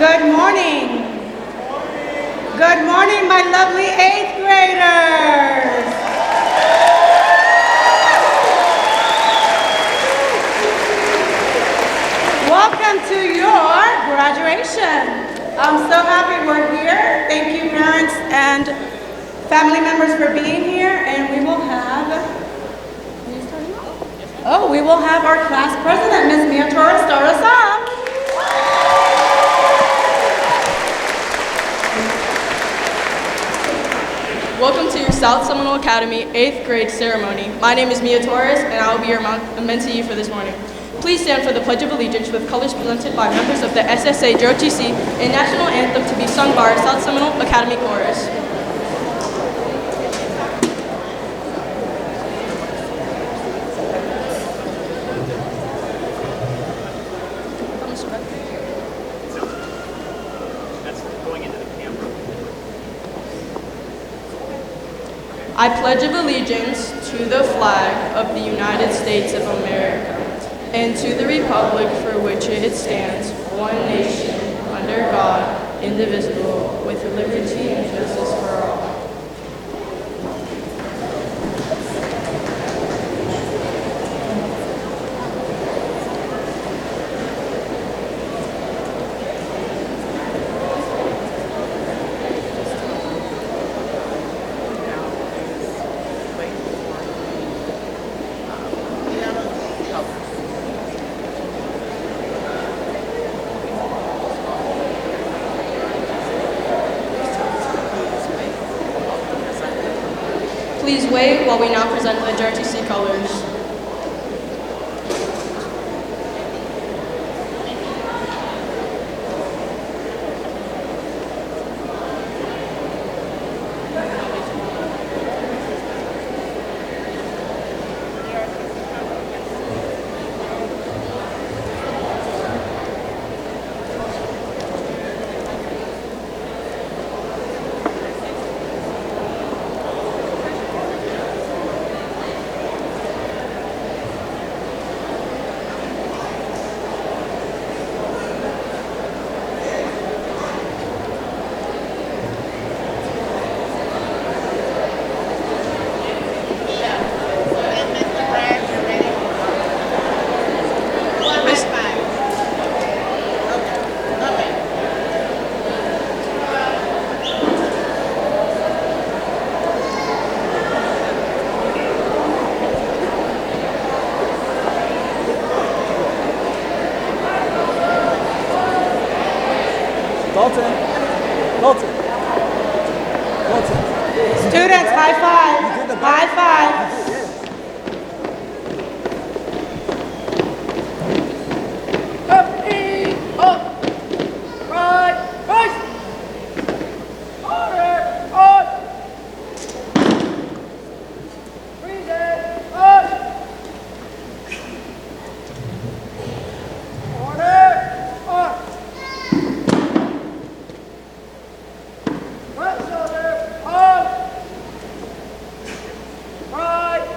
Good morning. Good morning, my lovely 8th graders. Welcome to your graduation. I'm so happy we're here. Thank you, parents and family members, for being here. And we will have our class president, Ms. Mia Torres, start us off. Welcome to your South Seminole Academy 8th grade ceremony. My name is Mia Torres, and I will be your mentee for this morning. Please stand for the Pledge of Allegiance with colors presented by members of the SSA JOTC and National Anthem to be sung by our South Seminole Academy Chorus. I pledge of allegiance to the flag of the United States of America and to the republic for which it stands, one nation, under God, indivisible, with liberty and justice for all. Please wait while we now present the JRTC colors. Students, high five. High five. Right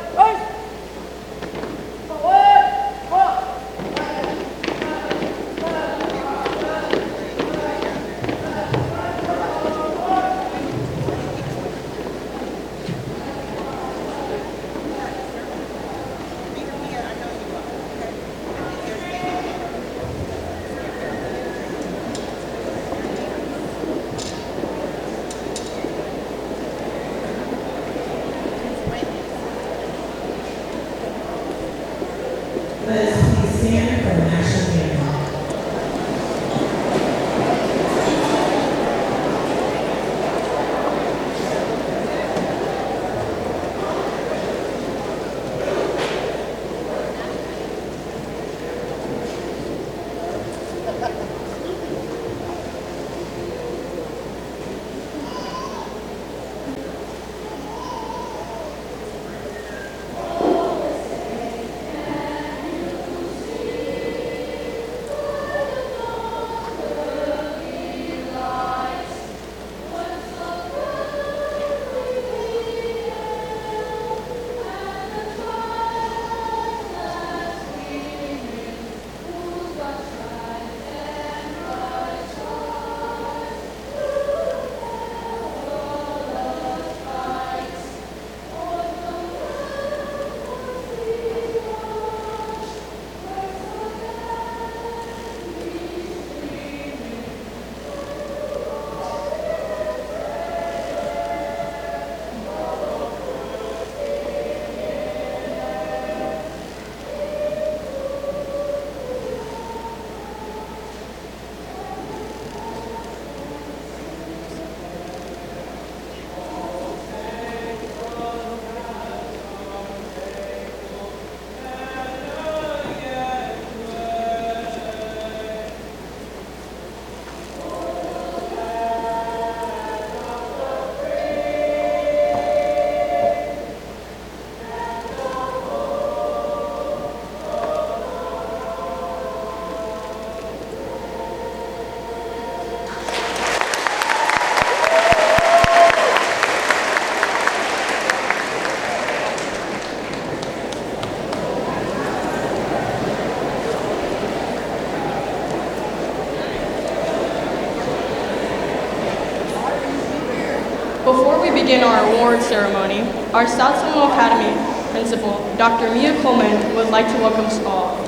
Before we begin our award ceremony, our South Seminole Academy Principal, Dr. Mia Coleman, would like to welcome us all.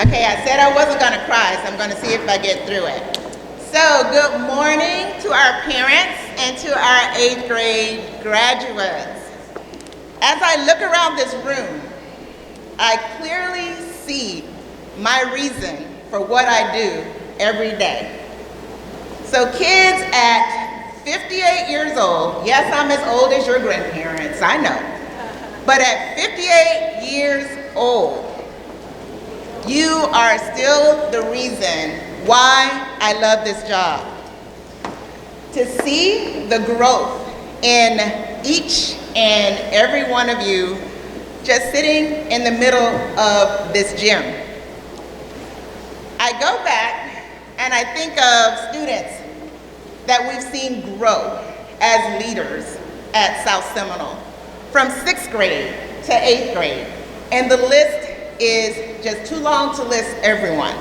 Okay, I said I wasn't going to cry, so I'm going to see if I get through it. So, good morning to our parents and to our 8th grade graduates. As I look around this room, I clearly see my reason for what I do every day. So kids at 58 years old, yes, I'm as old as your grandparents, I know, but at 58 years old, you are still the reason why I love this job. To see the growth in each and every one of you just sitting in the middle of this gym. I go back and I think of students that we've seen grow as leaders at South Seminole from 6th grade to 8th grade, and the list is just too long to list everyone.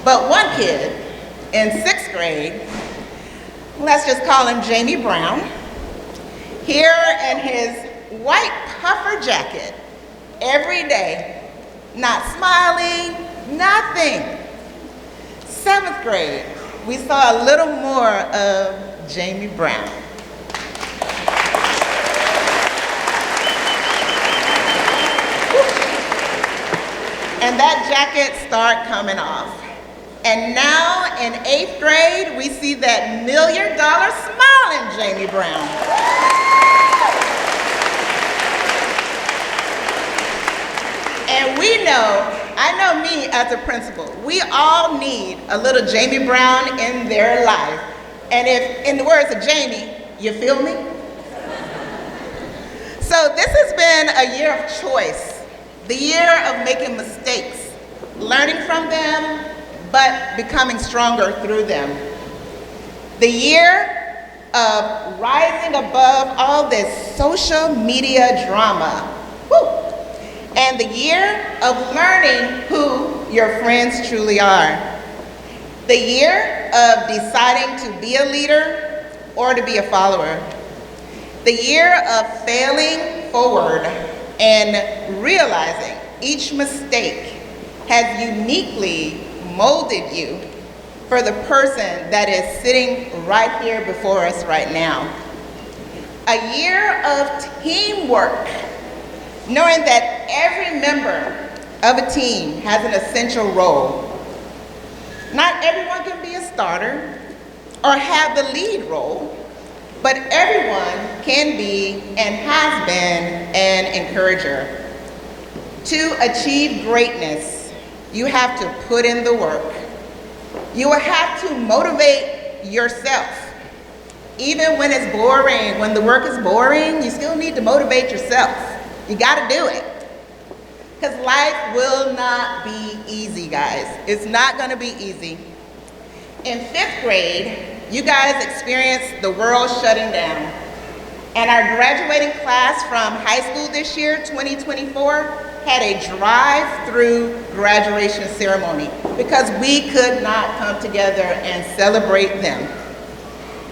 But one kid in 6th grade, let's just call him Jamie Brown, here in his white puffer jacket every day, not smiling, nothing. 7th grade, we saw a little more of Jamie Brown. And that jacket started coming off. And now in 8th grade, we see that $1 million smiling Jamie Brown. And we know, I know me as a principal, we all need a little Jamie Brown in their life. And if, in the words of Jamie, you feel me? So this has been a year of choice. The year of making mistakes, learning from them, but becoming stronger through them. The year of rising above all this social media drama. Woo! And the year of learning who your friends truly are. The year of deciding to be a leader or to be a follower. The year of failing forward and realizing each mistake has uniquely molded you for the person that is sitting right here before us right now. A year of teamwork, knowing that every member of a team has an essential role. Not everyone can be a starter or have the lead role, but everyone can be and has been an encourager. To achieve greatness, you have to put in the work. You will have to motivate yourself. Even when it's boring, when the work is boring, you still need to motivate yourself. You gotta do it. Because life will not be easy, guys. It's not gonna be easy. In 5th grade, you guys experienced the world shutting down. And our graduating class from high school this year, 2024, had a drive-through graduation ceremony because we could not come together and celebrate them.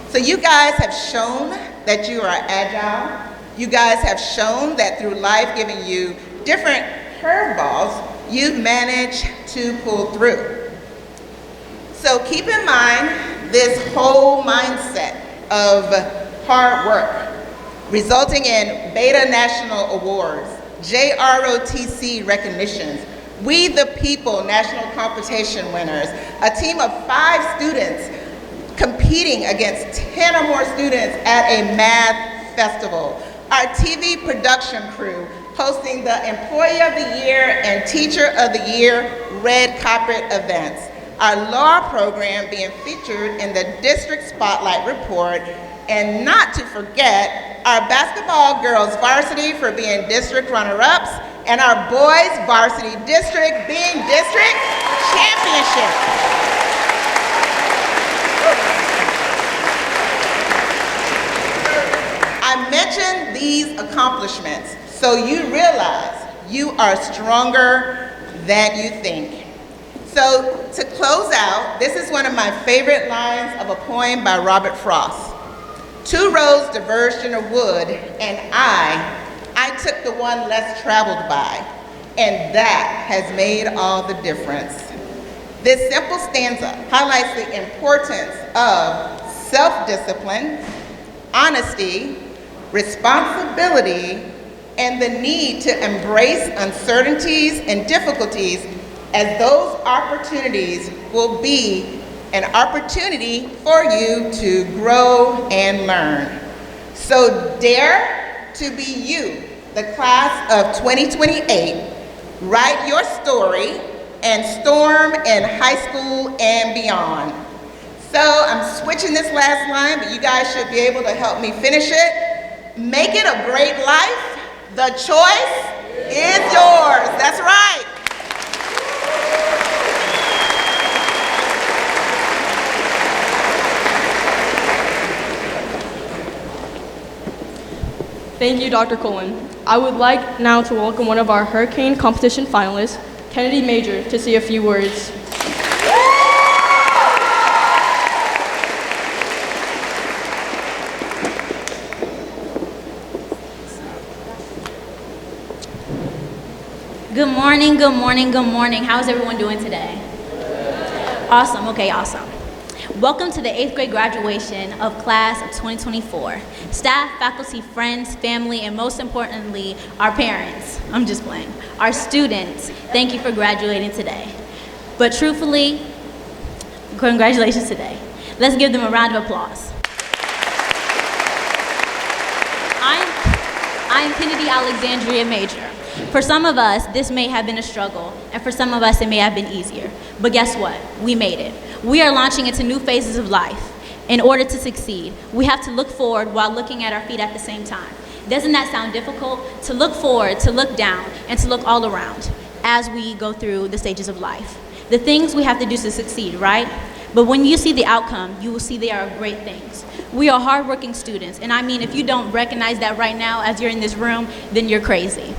So you guys have shown that you are agile. You guys have shown that through life giving you different curveballs, you've managed to pull through. So keep in mind this whole mindset of hard work, resulting in Beta National Awards, JROTC recognitions, We the People National Competition winners, a team of 5 students competing against 10 or more students at a math festival, our TV production crew hosting the Employee of the Year and Teacher of the Year red carpet events, our law program being featured in the District Spotlight Report, and not to forget our basketball girls varsity for being district runner-ups, and our boys varsity district being district championship. I mentioned these accomplishments so you realize You are stronger than you think. So to close out, this is one of my favorite lines of a poem by Robert Frost. Two roads diverged in a wood, and I took the one less traveled by, and that has made all the difference. This simple stanza highlights the importance of self-discipline, honesty, responsibility, and the need to embrace uncertainties and difficulties, as those opportunities will be an opportunity for you to grow and learn. So dare to be you, the class of 2028. Write your story and storm in high school and beyond. So I'm switching this last line, but you guys should be able to help me finish it. Make it a great life. The choice is yours. That's right. Thank you, Dr. Cullen. I would like now to welcome one of our hurricane competition finalists, Kennedy Major, to say a few words. Good morning, good morning, good morning. How's everyone doing today? Awesome, okay, awesome. Welcome to the 8th grade graduation of class of 2024. Staff, faculty, friends, family, and most importantly, our parents. I'm just playing. Our students, thank you for graduating today. But truthfully, congratulations today. Let's give them a round of applause. I'm Kennedy Alexandria Major. For some of us, this may have been a struggle, and for some of us, it may have been easier. But guess what? We made it. We are launching into new phases of life. In order to succeed, we have to look forward while looking at our feet at the same time. Doesn't that sound difficult? To look forward, to look down, and to look all around as we go through the stages of life. The things we have to do to succeed, right? But when you see the outcome, you will see they are great things. We are hardworking students, and I mean, if you don't recognize that right now as you're in this room, then you're crazy.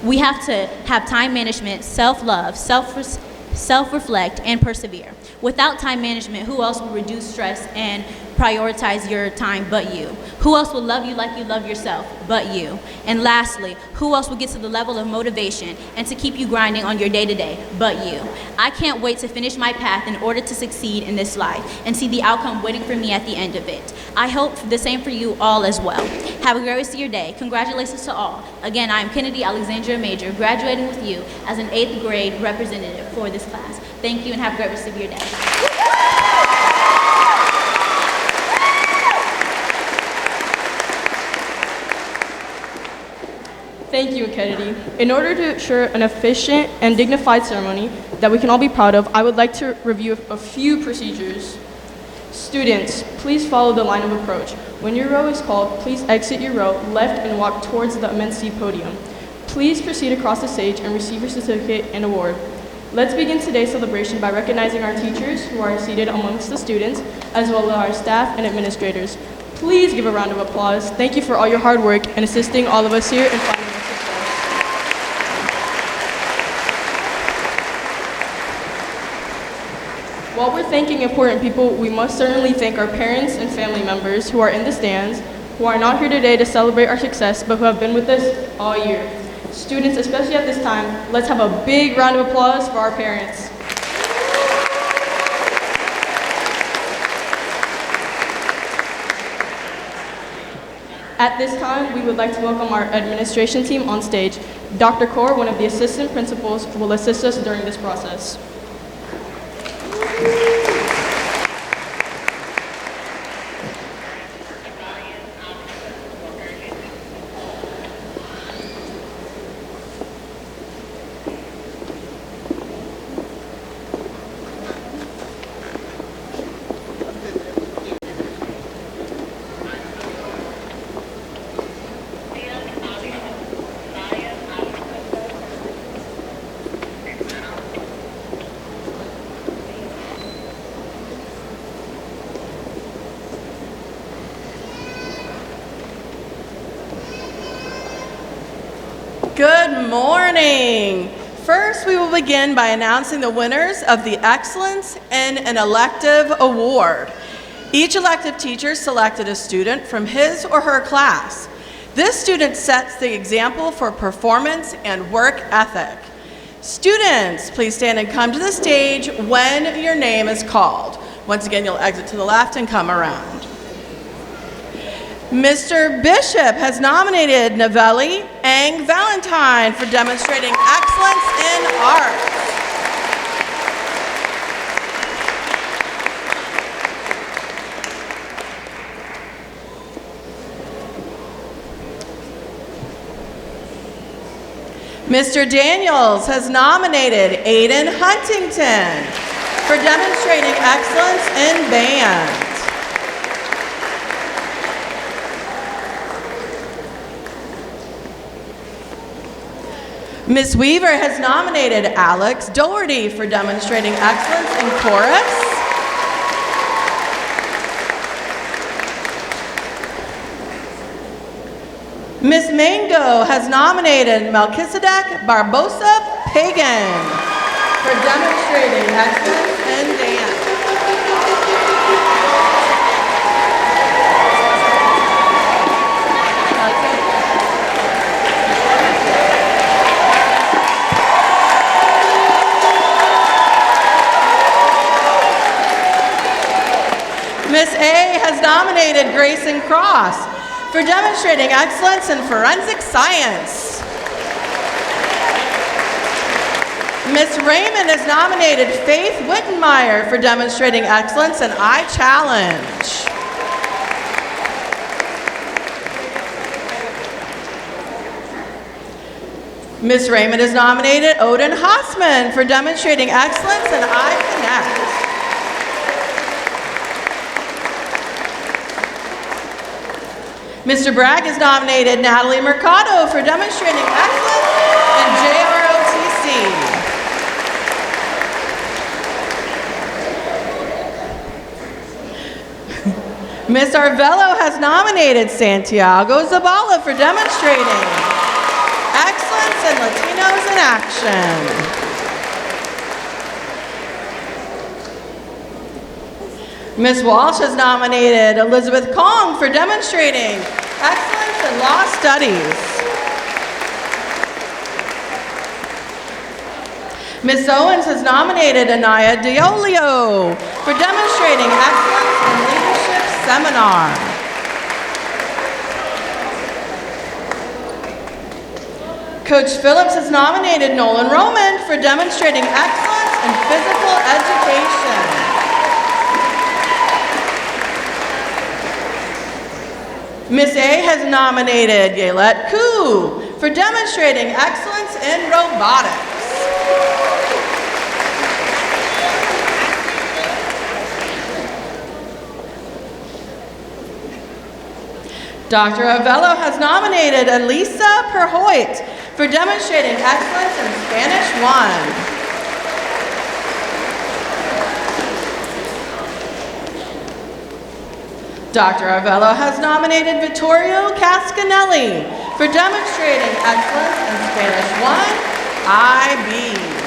We have to have time management, self-love, self-reflect, and persevere. Without time management, who else will reduce stress and prioritize your time but you? Who else will love you like you love yourself but you? And lastly, who else will get to the level of motivation and to keep you grinding on your day-to-day but you? I can't wait to finish my path in order to succeed in this life and see the outcome waiting for me at the end of it. I hope the same for you all as well. Have a great rest of your day. Congratulations to all. Again, I am Kennedy Alexandria Major, graduating with you as an 8th grade representative for this class. Thank you and have a great rest of your day. Thank you, Kennedy. In order to ensure an efficient and dignified ceremony that we can all be proud of, I would like to review a few procedures. Students, please follow the line of approach. When your row is called, please exit your row left and walk towards the immensity podium. Please proceed across the stage and receive your certificate and award. Let's begin today's celebration by recognizing our teachers who are seated amongst the students, as well as our staff and administrators. Please give a round of applause. Thank you for all your hard work and assisting all of us here in finding our success. While we're thanking important people, we must certainly thank our parents and family members who are in the stands, who are not here today to celebrate our success, but who have been with us all year. Students, especially at this time, let's have a big round of applause for our parents. At this time, we would like to welcome our administration team on stage. Dr. Kaur, one of the assistant principals, will assist us during this process. Good morning. First, we will begin by announcing the winners of the Excellence in an Elective Award. Each elective teacher selected a student from his or her class. This student sets the example for performance and work ethic. Students, please stand and come to the stage when your name is called. Once again, you'll exit to the left and come around. Mr. Bishop has nominated Novelli Ang Valentine for demonstrating excellence in art. Mr. Daniels has nominated Aiden Huntington for demonstrating excellence in band. Ms. Weaver has nominated Alex Doherty for demonstrating excellence in chorus. Ms. Mango has nominated Melchizedek Barbosa Pagan for demonstrating excellence in dance. Ms. A has nominated Grayson Cross for demonstrating excellence in forensic science. Ms. Raymond has nominated Faith Wittenmeyer for demonstrating excellence in iChallenge. Ms. Raymond has nominated Odin Hossman for demonstrating excellence in iConnect. Mr. Bragg has nominated Natalie Mercado for demonstrating excellence in JROTC. Ms. Arvello has nominated Santiago Zabala for demonstrating excellence in Latinos in Action. Ms. Walsh has nominated Elizabeth Kong for demonstrating excellence in law studies. Ms. Owens has nominated Anaya Diolio for demonstrating excellence in leadership seminar. Coach Phillips has nominated Nolan Roman for demonstrating excellence in physical education. Ms. A has nominated Yalette Koo for demonstrating excellence in robotics. Dr. Avello has nominated Elisa Perhoit for demonstrating excellence in Spanish 1. Dr. Arvello has nominated Vittorio Cascanelli for demonstrating excellence in Spanish 1 IB.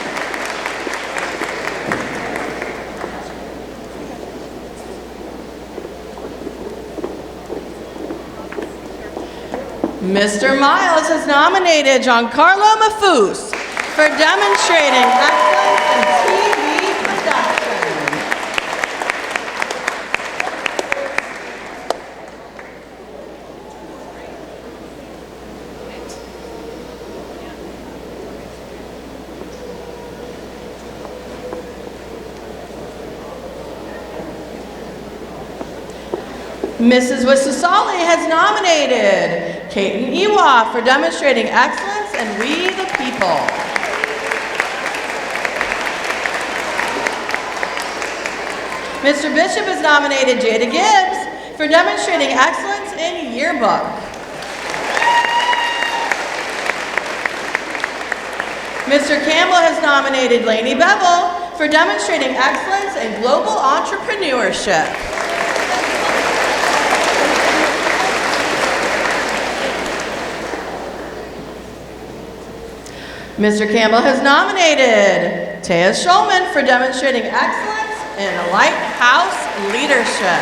Mr. Miles has nominated Giancarlo Mafus for demonstrating excellence in TV production. Mrs. Wissosali has nominated Kaiten Iwa for demonstrating excellence in We the People. Mr. Bishop has nominated Jada Gibbs for demonstrating excellence in yearbook. Mr. Campbell has nominated Lainey Bevel for demonstrating excellence in global entrepreneurship. Mr. Campbell has nominated Taya Schulman for demonstrating excellence in lighthouse leadership.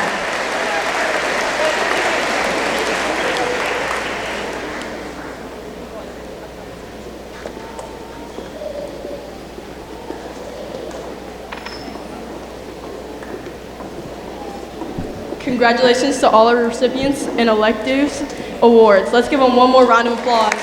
Congratulations to all our recipients and electives awards. Let's give them one more round of applause.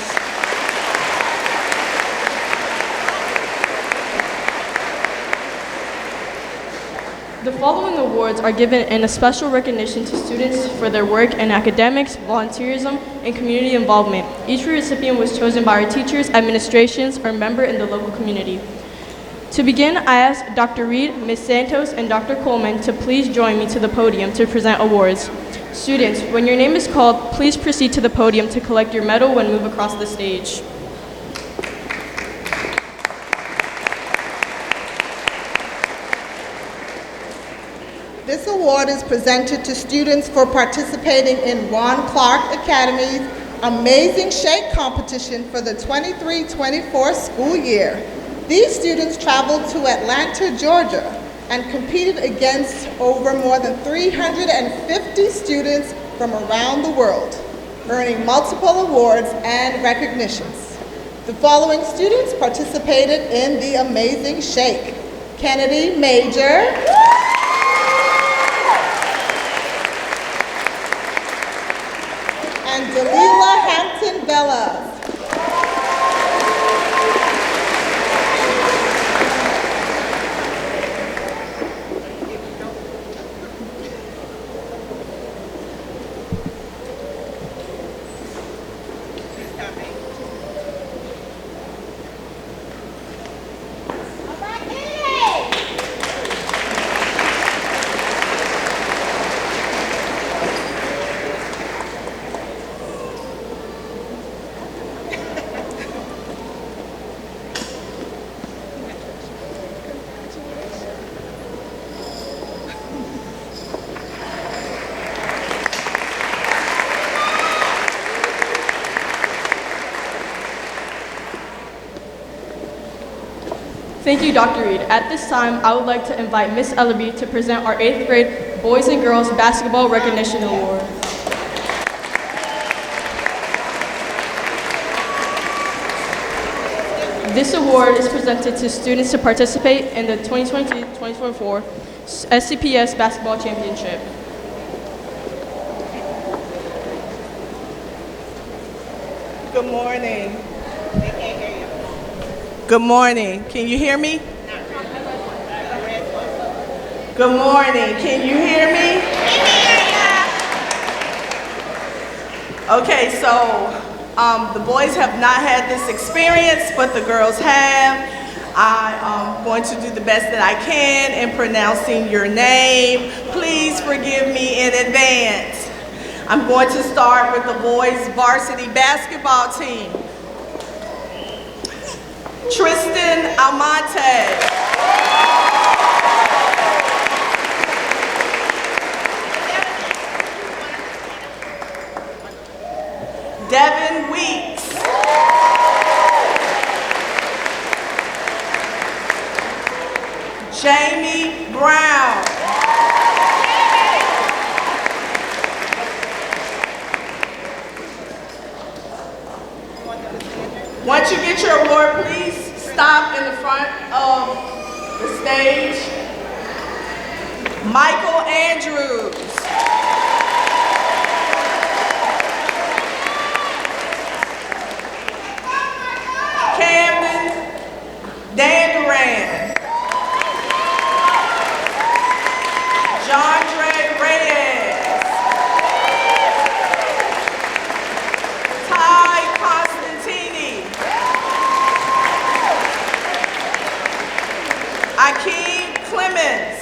The following awards are given in a special recognition to students for their work in academics, volunteerism, and community involvement. Each recipient was chosen by our teachers, administrations, or member in the local community. To begin, I ask Dr. Reed, Ms. Santos, and Dr. Coleman to please join me to the podium to present awards. Students, when your name is called, please proceed to the podium to collect your medal and move across the stage. This award is presented to students for participating in Ron Clark Academy's Amazing Shake competition for the 23-24 school year. These students traveled to Atlanta, Georgia, and competed against over more than 350 students from around the world, earning multiple awards and recognitions. The following students participated in the Amazing Shake: Kennedy Major, and Delilah Hampton Bellas. Thank you, Dr. Reed. At this time, I would like to invite Ms. Ellaby to present our 8th grade Boys and Girls Basketball Recognition Award. This award is presented to students to participate in the 2022-2024 SCPS Basketball Championship. Good morning. Good morning. Can you hear me? Good morning. Can you hear me? Okay, so the boys have not had this experience, but the girls have. I'm going to do the best that I can in pronouncing your name. Please forgive me in advance. I'm going to start with the boys' varsity basketball team. Tristan Almonte. Devin Weeks. Jamie Brown. Once you get your award, please stop in the front of the stage. Michael Andrews. Camden Danduran. Jandre Reyes. Ty Constantini. Akeem Clemens.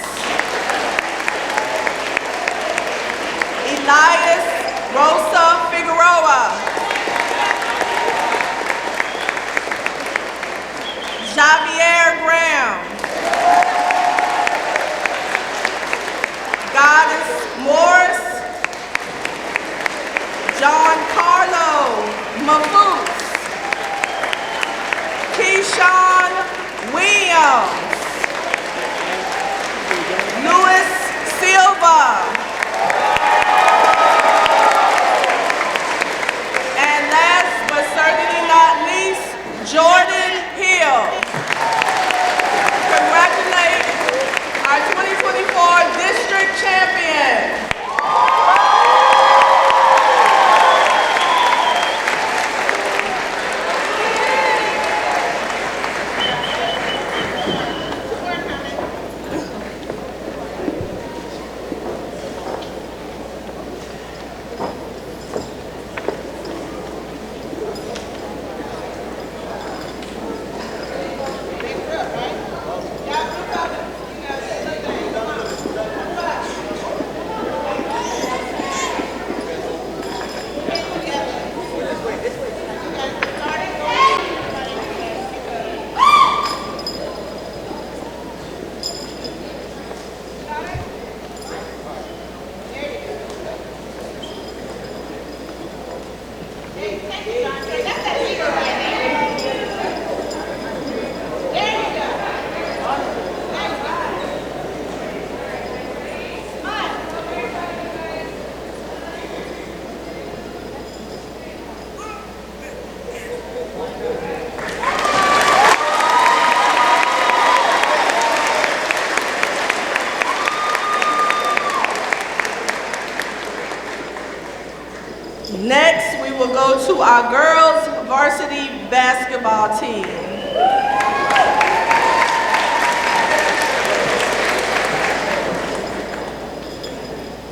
Next, we will go to our girls varsity basketball team.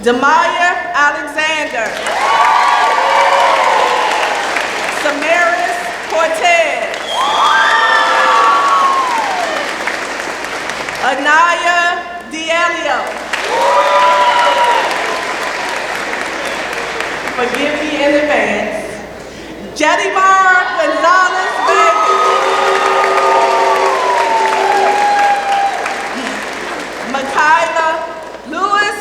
Demaya Alexander. Samaris Cortez. Anaya D'Elio. Forgive me in advance. Jedimar Gonzalez Baby. Makayla Lewis.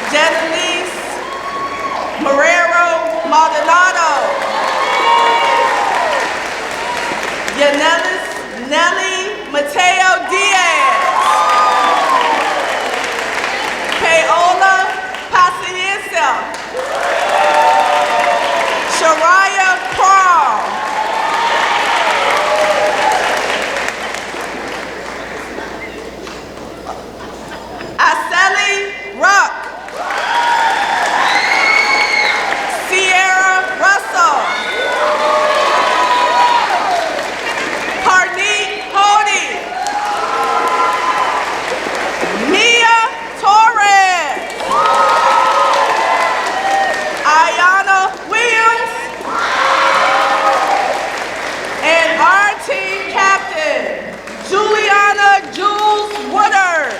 Jennalise Marrero Maldonado. Yanelis Nelly Mateo Diaz. Paola Paciencia. Shariah Paul. Aseli Rock. Sierra Russell. Harneet Hody. Mia Torres. Ayana Williams. And our team captain, Juliana Jules Woodard.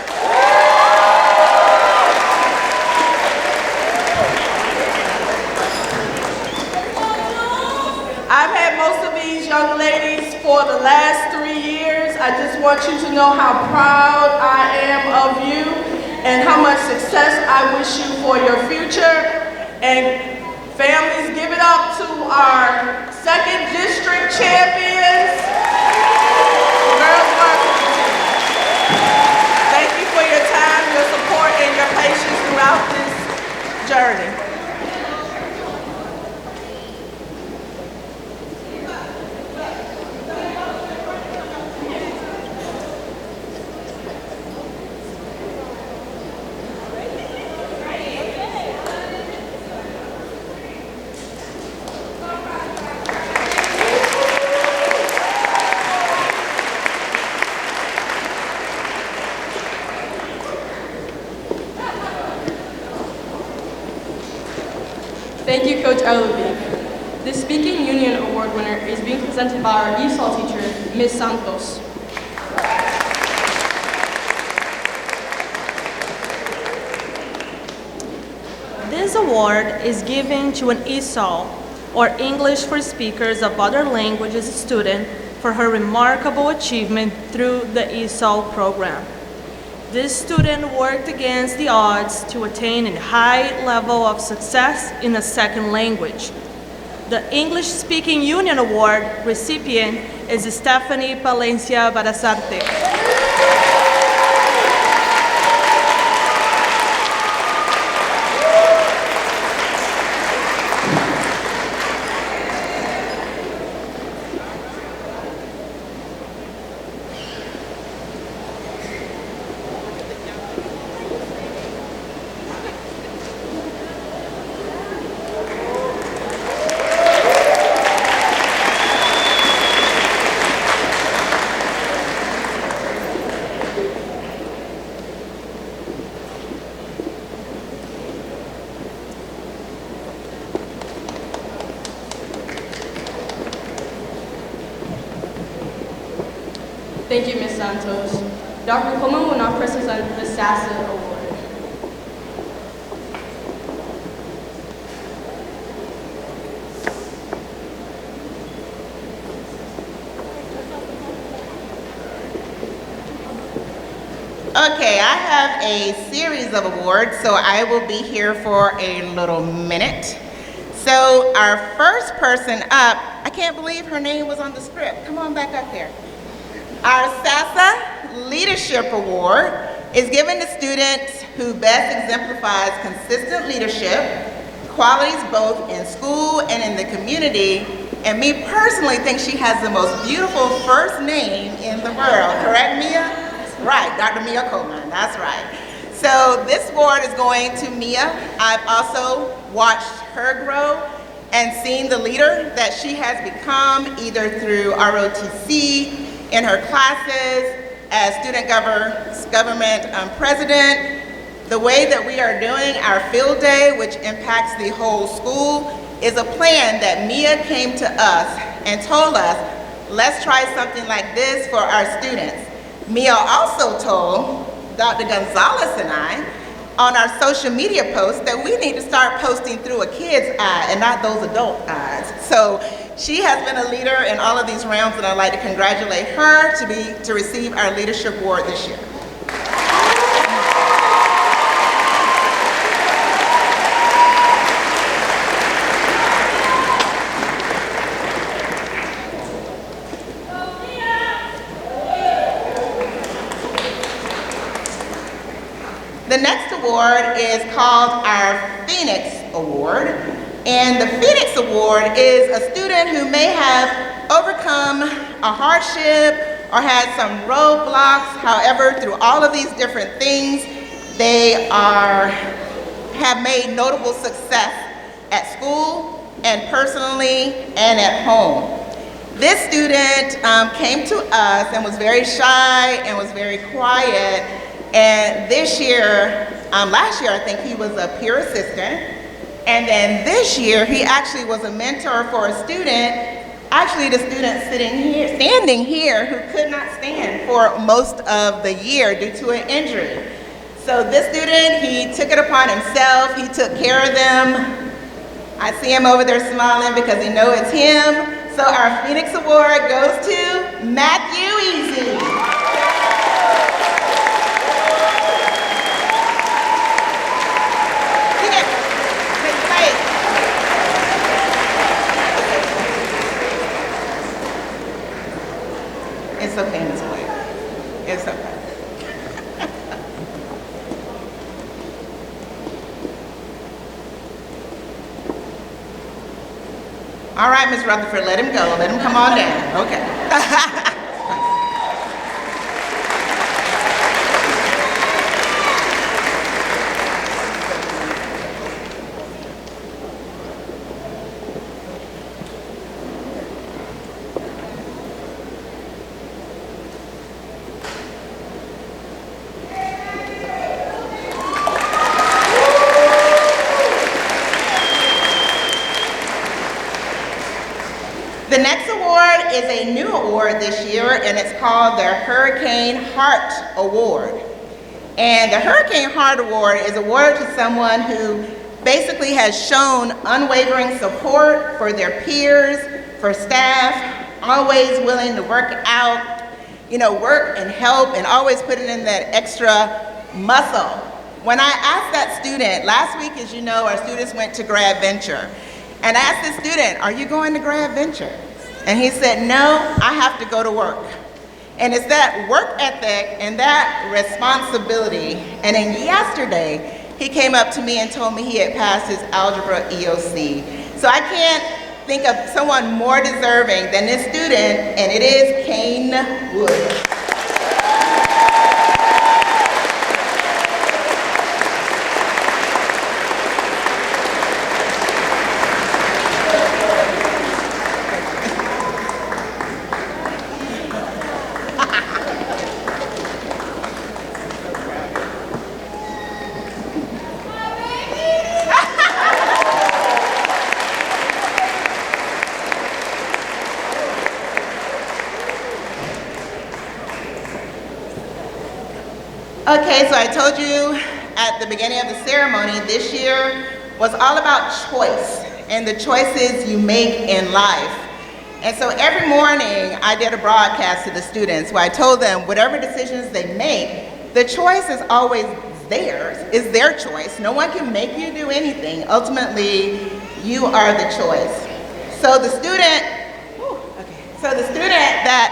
I've had most of these young ladies for the last 3 years. I just want you to know how proud I am of you and how much success I wish you for your future. And families, give it up to our 2nd district champions, girls varsity team. Thank you for your time, your support, and your patience throughout this journey. Thank you, Coach Elective. The Speaking Union Award winner is being presented by our ESOL teacher, Ms. Santos. This award is given to an ESOL, or English for Speakers of Other Languages student, for her remarkable achievement through the ESOL program. This student worked against the odds to attain a high level of success in a second language. The English Speaking Union Award recipient is Stephanie Palencia Barasarte. Thank you, Ms. Santos. Dr. Coleman will now present the SASA Award. Okay, I have a series of awards, so I will be here for a little minute. So our first person up, I can't believe her name was on the script. Come on back up here. Our SASA Leadership Award is given to students who best exemplifies consistent leadership, qualities both in school and in the community, and me personally think she has the most beautiful first name in the world. Correct, Mia? Right, Dr. Mia Coleman, that's right. So this award is going to Mia. I've also watched her grow and seen the leader that she has become either through ROTC, in her classes, as student government president. The way that we are doing our field day, which impacts the whole school, is a plan that Mia came to us and told us, let's try something like this for our students. Mia also told Dr. Gonzalez and I on our social media posts that we need to start posting through a kid's eye and not those adult eyes. So she has been a leader in all of these realms, and I'd like to congratulate her to receive our leadership award this year. The next award is called our Phoenix Award. And the Phoenix Award is a student who may have overcome a hardship or had some roadblocks. However, through all of these different things, they have made notable success at school and personally and at home. This student came to us and was very shy and was very quiet. And this year, last year I think he was a peer assistant. And then this year, he actually was a mentor for a student, actually the student standing here who could not stand for most of the year due to an injury. So this student, he took it upon himself, he took care of them. I see him over there smiling because he knows it's him. So our Phoenix Award goes to Matthew Easy. It's okay, Ms. White. It's okay. All right, Ms. Rutherford, let him go. Let him come on down. Okay. The next award is a new award this year, and it's called the Hurricane Heart Award. And the Hurricane Heart Award is awarded to someone who basically has shown unwavering support for their peers, for staff, always willing to work out, work and help, and always putting in that extra muscle. When I asked that student, last week, as you know, our students went to Grad Venture. And I asked the student, are you going to Grad Venture? And he said, no, I have to go to work. And it's that work ethic and that responsibility. And then yesterday, he came up to me and told me he had passed his algebra EOC. So I can't think of someone more deserving than this student, and it is Kane Wood. Okay, so I told you at the beginning of the ceremony, this year was all about choice and the choices you make in life. And so every morning I did a broadcast to the students where I told them whatever decisions they make, the choice is always theirs, it's their choice. No one can make you do anything. Ultimately, you are the choice. So the student that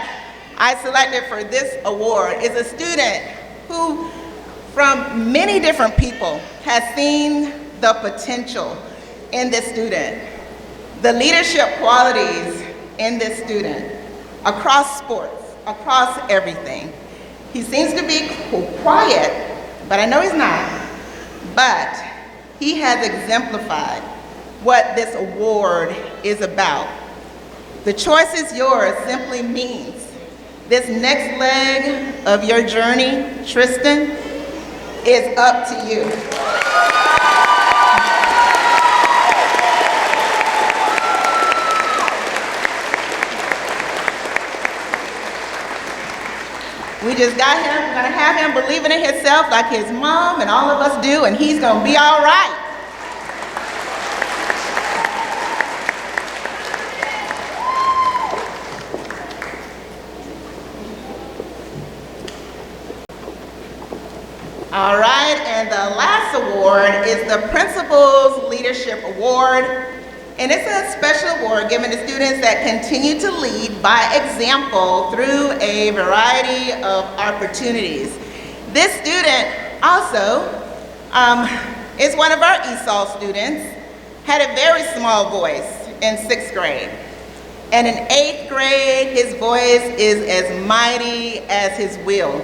I selected for this award is a student who, from many different people, has seen the potential in this student, the leadership qualities in this student, across sports, across everything. He seems to be quiet, but I know he's not. But he has exemplified what this award is about. The choice is yours simply means this next leg of your journey, Tristan, is up to you. We just got him, we're gonna have him believing in himself like his mom and all of us do, and he's gonna be all right. All right, and the last award is the Principal's Leadership Award. And it's a special award given to students that continue to lead by example through a variety of opportunities. This student also is one of our ESOL students, had a very small voice in 6th grade. And in 8th grade, his voice is as mighty as his will.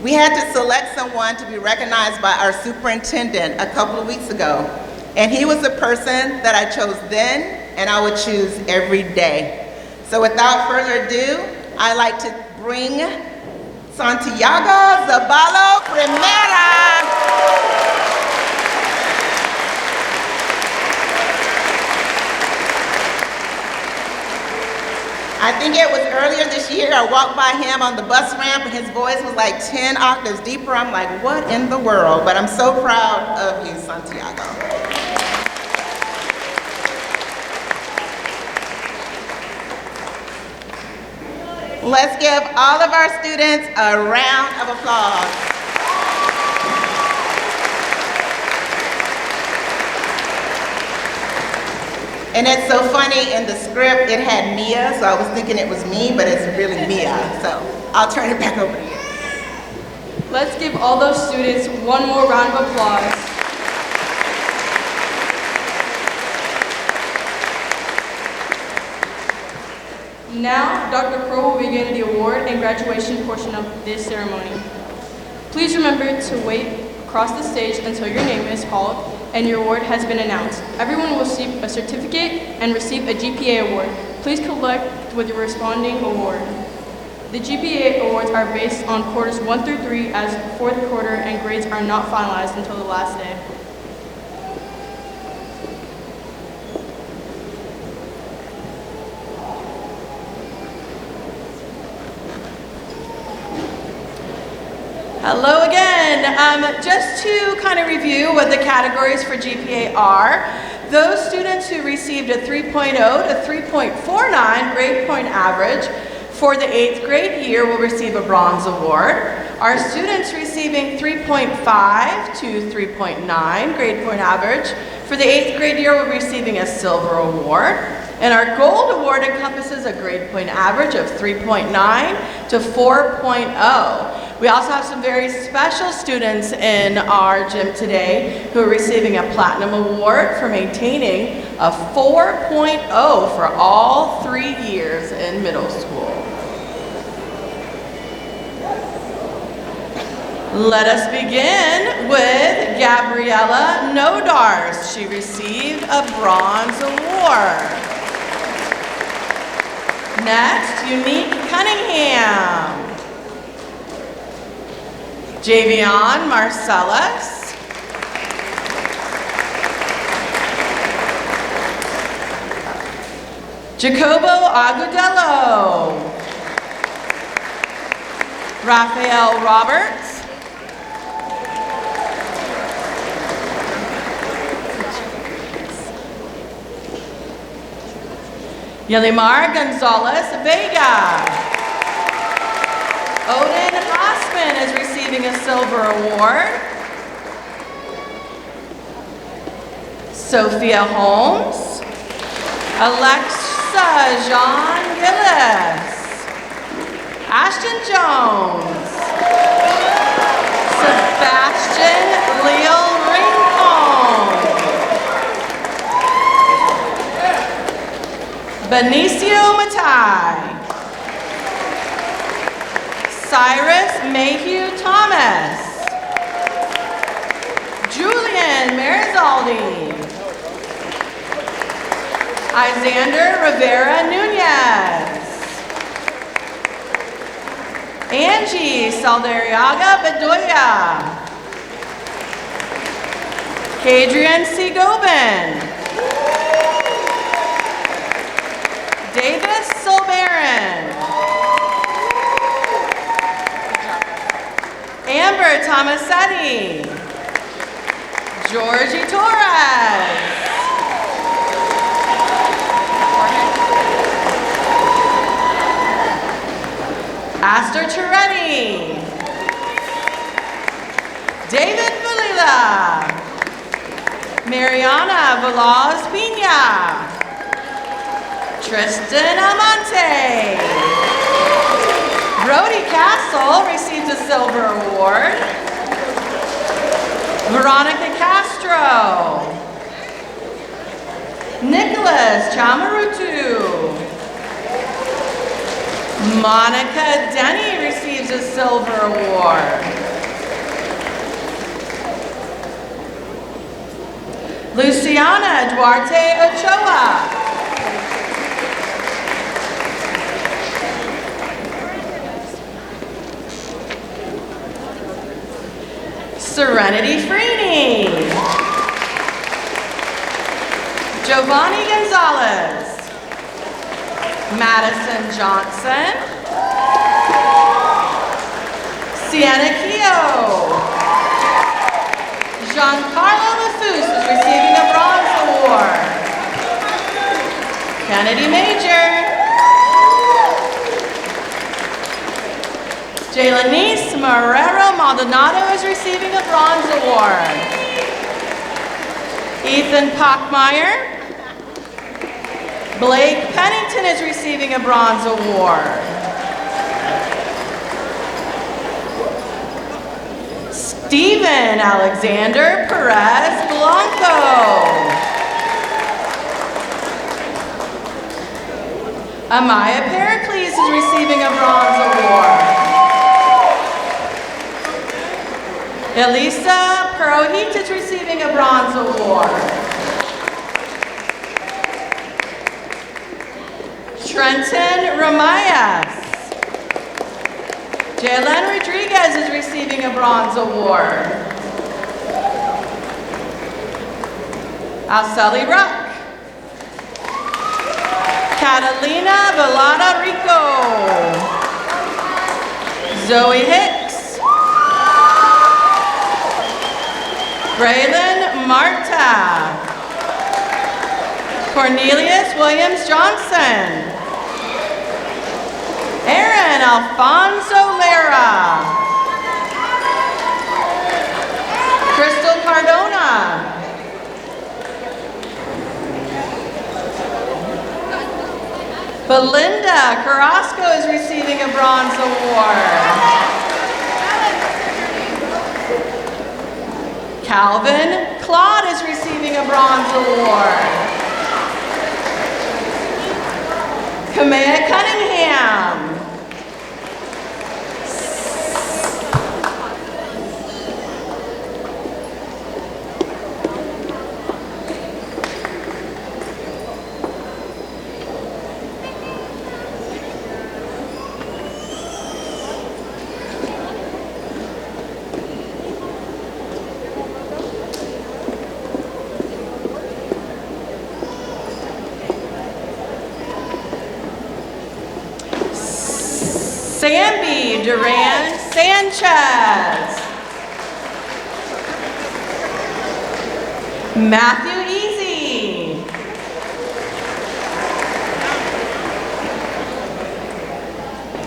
We had to select someone to be recognized by our superintendent a couple of weeks ago. And he was the person that I chose then, and I would choose every day. So without further ado, I'd like to bring Santiago Zabalo Primera. I think it was earlier this year, I walked by him on the bus ramp and his voice was like 10 octaves deeper. I'm like, what in the world? But I'm so proud of you, Santiago. Let's give all of our students a round of applause. And it's so funny, in the script it had Mia, so I was thinking it was me, but it's really Mia. So I'll turn it back over to you. Let's give all those students one more round of applause. Now, Dr. Crow will begin the award and graduation portion of this ceremony. Please remember to wait across the stage until your name is called and your award has been announced. Everyone will receive a certificate and receive a GPA award. Please collect with your responding award. The GPA awards are based on quarters 1 through 3, as fourth quarter and grades are not finalized until the last day. Hello again. Just to kind of review what the categories for GPA are, those students who received a 3.0 to 3.49 grade point average for the 8th grade year will receive a bronze award. Our students receiving 3.5 to 3.9 grade point average for the 8th grade year will be receiving a silver award. And our gold award encompasses a grade point average of 3.9 to 4.0. We also have some very special students in our gym today who are receiving a platinum award for maintaining a 4.0 for all 3 years in middle school. Let us begin with Gabriella Nodars. She received a bronze award. Next, Unique Cunningham. Javion Marcellus. Jacobo Agudelo. Raphael Roberts. Yelimar Gonzalez Vega. Odin Hossman is receiving a silver award. Sophia Holmes, Alexa Jean Gillis, Ashton Jones, Sebastian Leo Rincon, Benicio Matai, Cyrus Mayhew Thomas, Julian Marizaldi, Isander Rivera Nunez, Angie Saldariaga Bedoya, Kadrian C. Gobin, Davis Solbaran, Amber Tomasetti, Georgie Torres, Aster Turetti, David Valila, Mariana Velaz Pina, Tristan Amante, Brody Castle received a silver award, Veronica Castro, Nicholas Chamarutu, Monica Denny receives a silver award. Luciana Duarte Ochoa. Serenity Freeney. Giovanni Gonzalez. Madison Johnson. Sienna Keogh. Giancarlo Lafus is receiving a bronze award. Kennedy Major. Jaylanice Marrero Maldonado is receiving a bronze award. Ethan Pockmeyer. Blake Pennington is receiving a bronze award. Stephen Alexander Perez Blanco. Amaya Pericles is receiving a bronze award. Elisa Purohit is receiving a bronze award. Trenton Ramayas. Jalen Rodriguez is receiving a bronze award. Alceli Ruck. Catalina Velada Rico. Zoe Hicks. Braylon Marta. Cornelius Williams Johnson. Aaron Alfonso Lara. Crystal Cardona. Belinda Carrasco is receiving a bronze award. Calvin Claude is receiving a bronze award. Kamea Cunningham. Samby Duran Sanchez. Matthew Easy.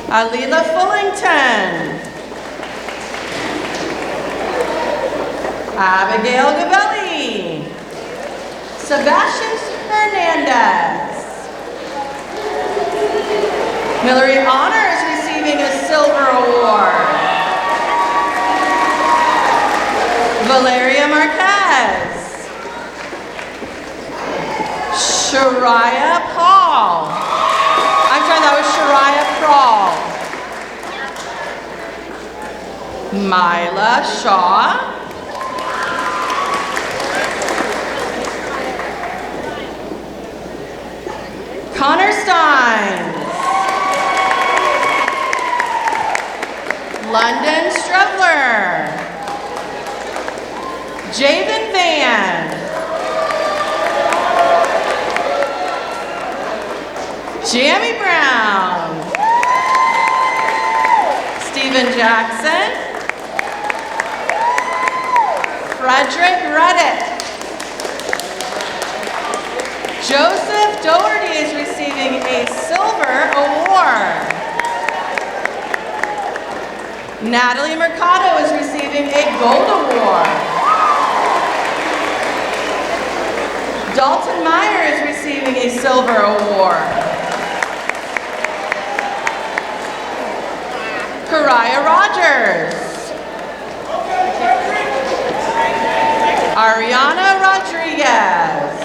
Alila Fullington. Abigail Gabelli. Sebastian Hernandez. Hillary Honor is receiving a silver award. Valeria Marquez. Shariah Paul. I'm sorry, that was Shariah Prawl. Mila Shaw. Connor Stein. London Strebler. Javen Van. Jamie Brown. Stephen Jackson. Frederick Reddick. Joseph Doherty is receiving a silver award. Natalie Mercado is receiving a gold award. Dalton Meyer is receiving a silver award. Kariah Rogers. Ariana Rodriguez.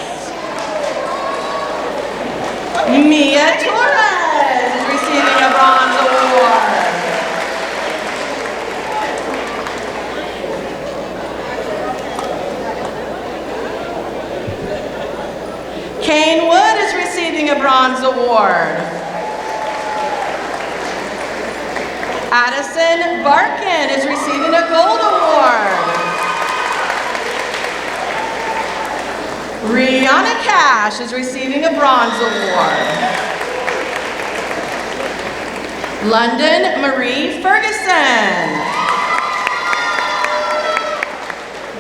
Mia Torres is receiving a bronze award. Kane Wood is receiving a bronze award. Addison Barkin is receiving a gold award. Rihanna Cash is receiving a bronze award. London Marie Ferguson.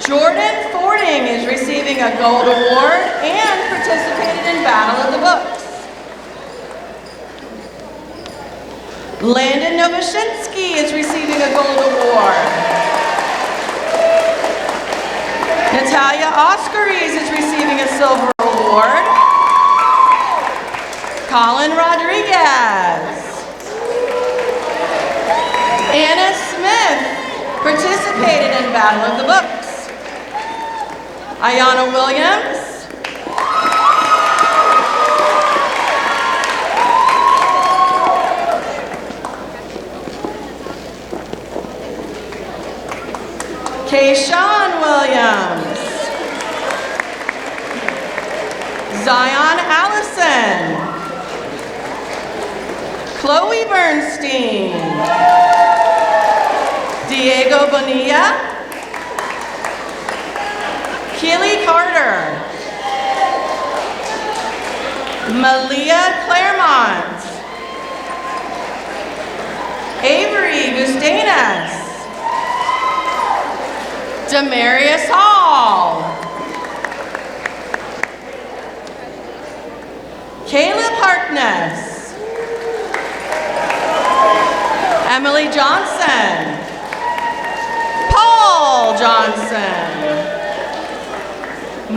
Jordan Fording is receiving a gold award and participated in Battle of the Books. Landon Novoshinsky is receiving a gold award. Natalia Oscaries is receiving a silver award. Colin Rodriguez. Anna Smith participated in Battle of the Books. Ayana Williams. Kayshawn Williams. Zion Allison. Chloe Bernstein. Diego Bonilla. Keely Carter. Malia Claremont. Avery Gustanas. Demarius Hall. Caleb Harkness. Emily Johnson. Paul Johnson.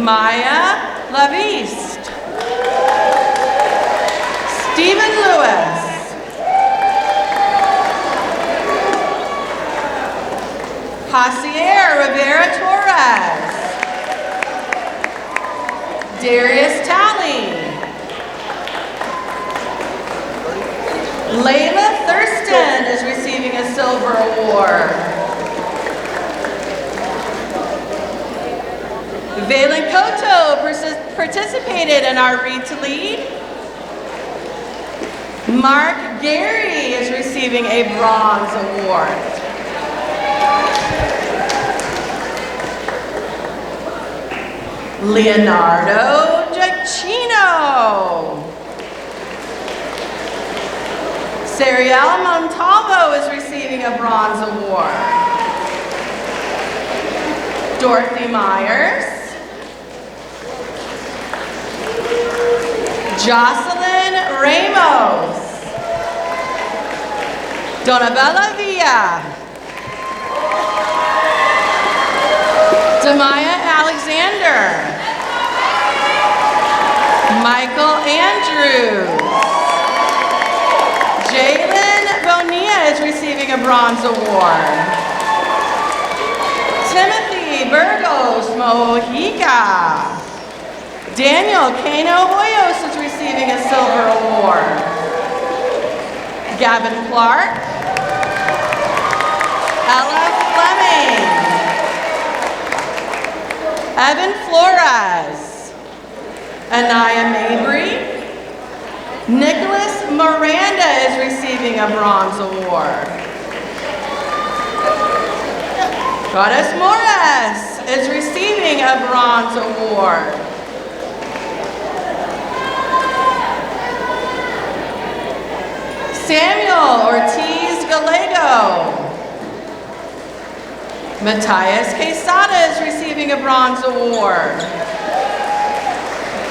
Maya Laviste. Stephen Lewis. Jacier Rivera Torres. Darius Talley. Layla Thurston is receiving a silver award. Valen Koto participated in our Read to Lead. Mark Gary is receiving a bronze award. Leonardo Giacchino. Serial Montalvo is receiving a bronze award. Dorothy Myers. Jocelyn Ramos. Donabella Villa. Demaya Alexander. Michael Andrews. Jalen Bonilla is receiving a bronze award. Timothy Burgos Mojica. Daniel Cano Hoyos is receiving a silver award. Gavin Clark. Ella Fleming. Evan Flores. Anaya Mabry. Nicholas Miranda is receiving a bronze award. Goddess Morris is receiving a bronze award. Samuel Ortiz Gallego. Matthias Quesada is receiving a bronze award.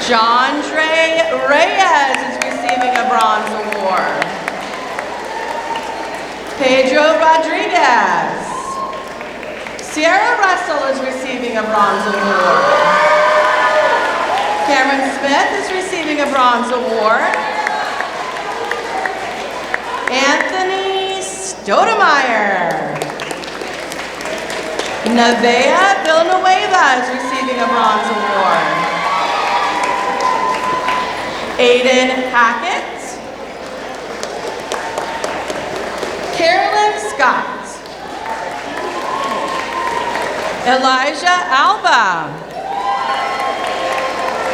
John Dre Reyes is receiving a bronze award. Pedro Rodriguez. Sierra Russell is receiving a bronze award. Cameron Smith is receiving a bronze award. Anthony Stoudemire. Nevaeh Villanueva is receiving a bronze award. Aiden Hackett. Carolyn Scott. Elijah Alba.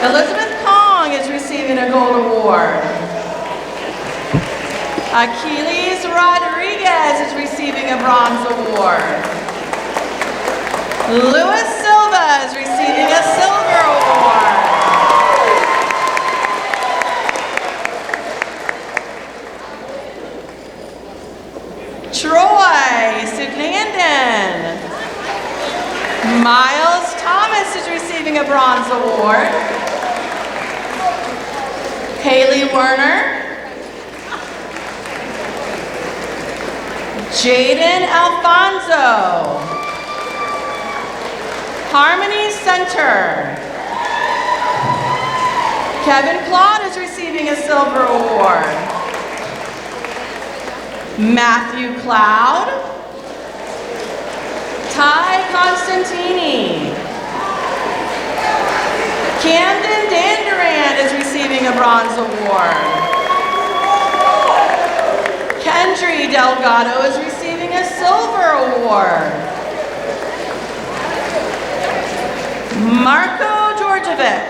Elizabeth Kong is receiving a gold award. Achilles Rodriguez is receiving a bronze award. Luis Silva is receiving a silver award. Troy Suglandon. Miles Thomas is receiving a bronze award. Haley Werner. Jaden Alfonso. Harmony Center. Kevin Claude is receiving a silver award. Matthew Cloud. Ty Constantini. Camden Dandurand is receiving a bronze award. Kendry Delgado is receiving a silver award. Marco Georgievic.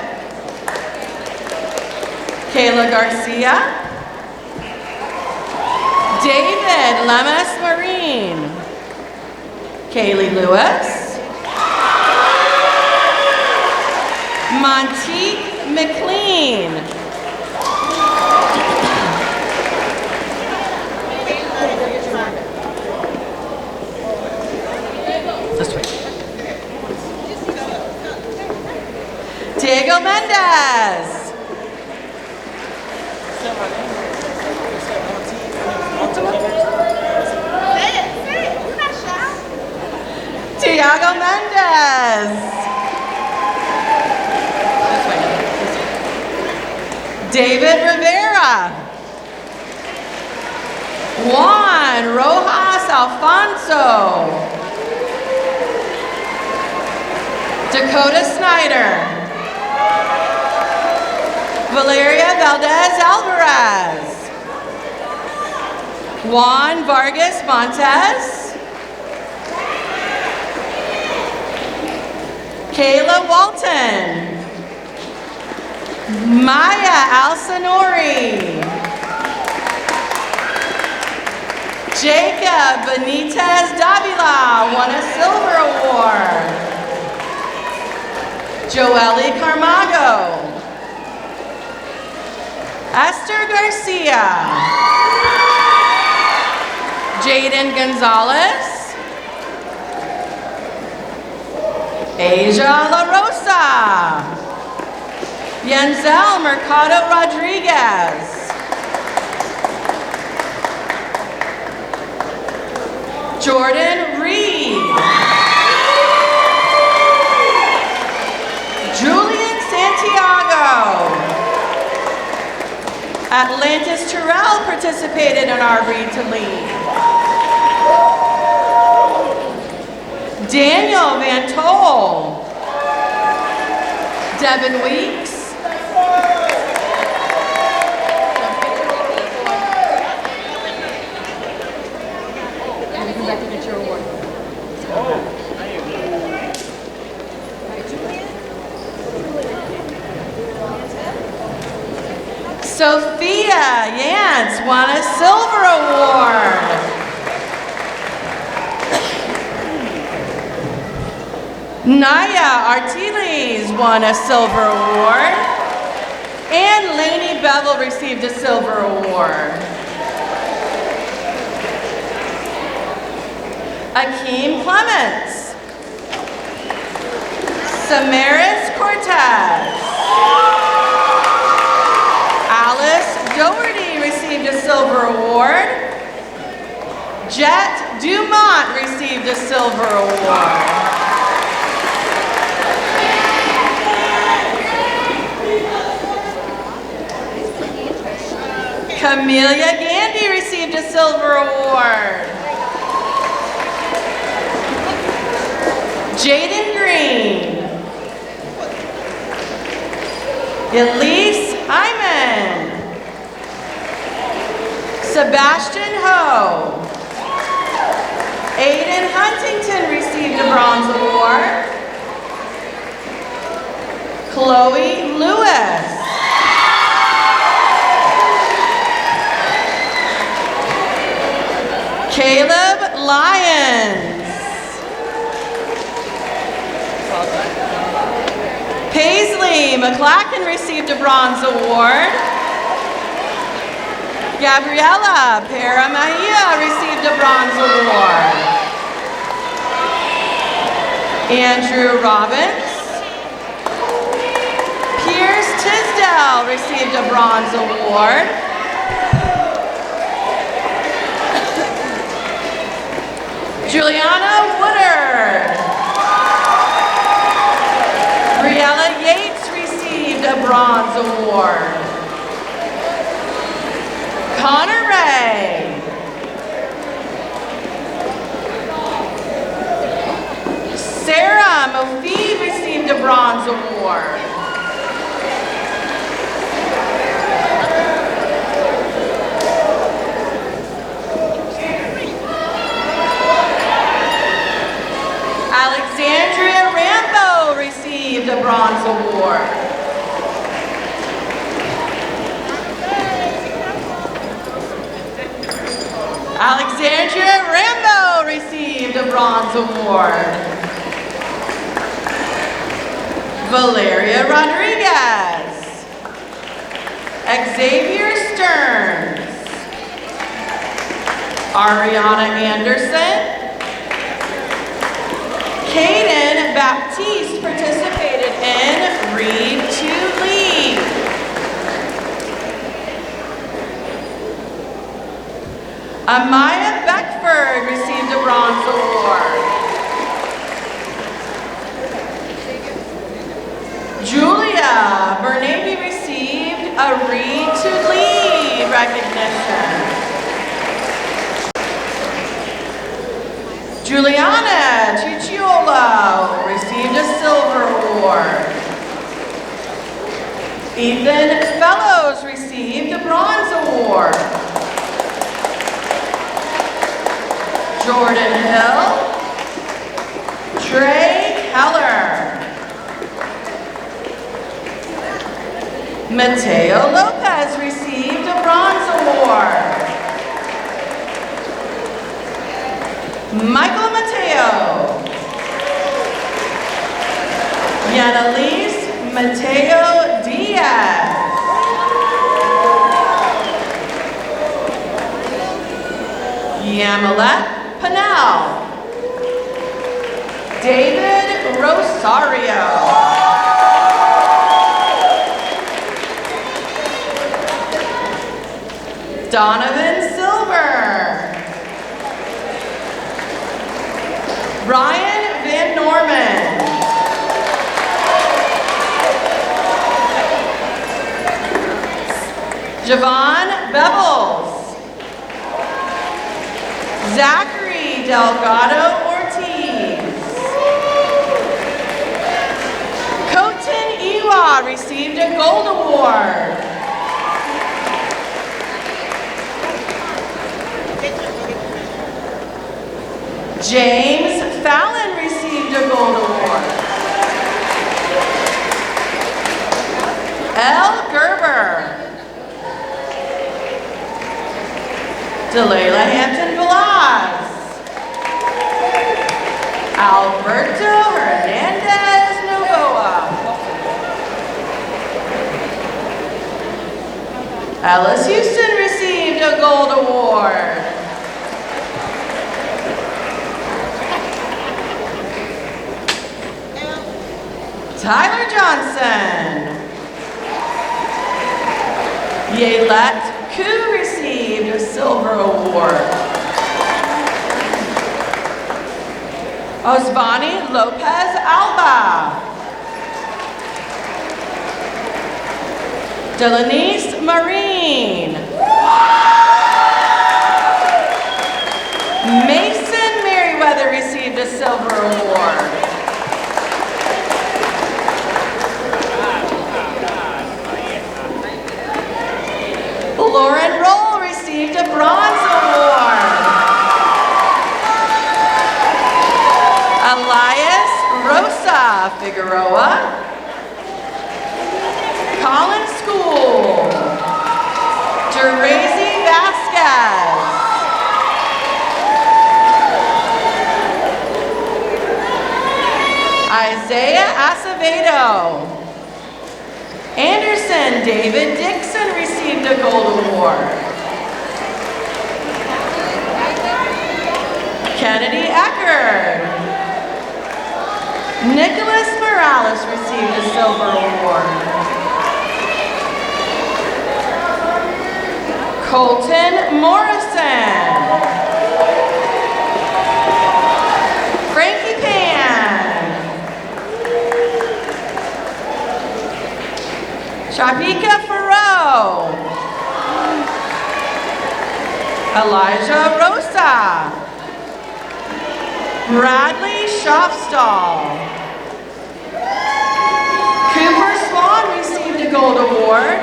Kayla Garcia. David Lemus Marine. Kaylee Lewis. Monteith McLean. This way. Diego Mendez. Tiago Mendez. David Rivera. Juan Rojas Alfonso. Dakota Snyder. Valeria Valdez Alvarez. Juan Vargas Montes. Kayla Walton. Maya Alsanori. Jacob Benitez Davila won a silver award. Joely Carmago. Esther Garcia. Jaden Gonzalez. Asia La Rosa. Yenzel Mercado Rodriguez. Jordan Reed. Julian Santiago. Atlantis Terrell participated in our Read to Lead. Daniel Van Tol. Devin Weeks. Sophia Yance won a silver award. Naya Artiles won a silver award. And Lainey Bevel received a silver award. Akeem Clements. Samaris Cortez. Alice Doherty received a silver award. Jet Dumont received a silver award. Camelia Gandy received a silver award. Jaden Green. Elise Hyman. Sebastian Ho. Aiden Huntington received a bronze award. Chloe Lewis. Caleb Lyons. Paisley McClacken received a bronze award. Gabriela Paramahia received a bronze award. Andrew Robbins. Pierce Tisdale received a bronze award. Juliana Woodard. Briella Yates received a bronze award. Connor Ray. Sarah Mofee received a bronze award. Alexandria Rambo received a bronze award. Alexandria Rambo received a bronze award. Valeria Rodriguez. Xavier Stearns. Ariana Anderson. Caden Baptiste participated in Read to Lead. Amaya Beckford received a bronze award. Julia Bernabé received a Read to Lead recognition. Juliana Cicciolo received a silver award. Ethan Fellows received a bronze award. Jordan Hill. Trey Keller. Mateo Lopez received a bronze award. Michael Mateo. Yanalise Mateo Diaz. Yamilet Panel. David Rosario. Donovan Silver. Ryan Van Norman. Javon Bevels. Zachary Delgado Ortiz. Koten Iwa received a gold award. James Fallon received a gold award. L. Gerber. Delayla Hampton Velaz. Alberto Hernandez Novoa. Ellis Houston received a gold award. Tyler Johnson. Yelet Koo received a silver award. Osvani Lopez Alba. Delanice Marine. Mason Merriweather received a silver award. Lauren Roll received a bronze award. Elias Rosa Figueroa. Colin School. Derazy Vasquez. Isaiah Acevedo. Anderson David Dixon received a gold award. Kennedy Eckerd. Nicholas Morales received a silver award. Colton Morrison. Frankie Pan. Shabika Farrow. Elijah Rosa. Bradley Schofstall. Cooper Swan received a gold award.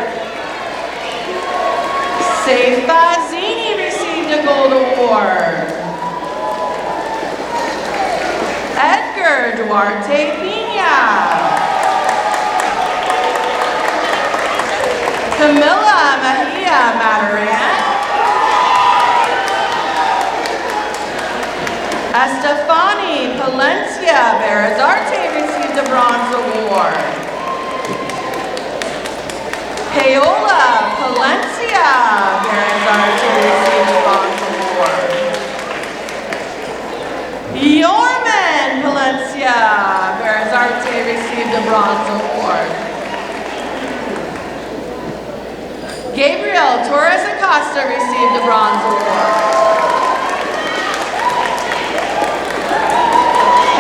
Saif Bazini received a gold award. Edgar Duarte Pina. Camila Mejia Mataran. Estefani Palencia Berazarte received a bronze award. Paola Palencia Berazarte received a bronze award. Yorman Palencia Berazarte received a bronze award. Gabriel Torres Acosta received a bronze award.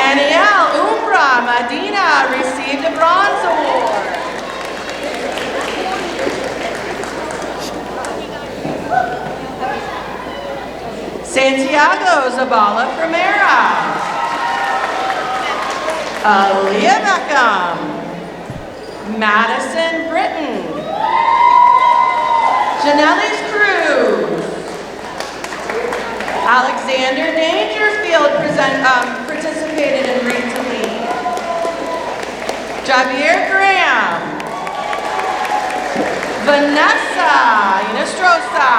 Haniel Umbra Medina received a bronze award. Santiago Zabala Primera. Aaliyah Beckham. Madison Britton. Janelle's Cruz. Alexander Dangerfield participated in Read to Lead. Javier Graham. Vanessa Inestrosa.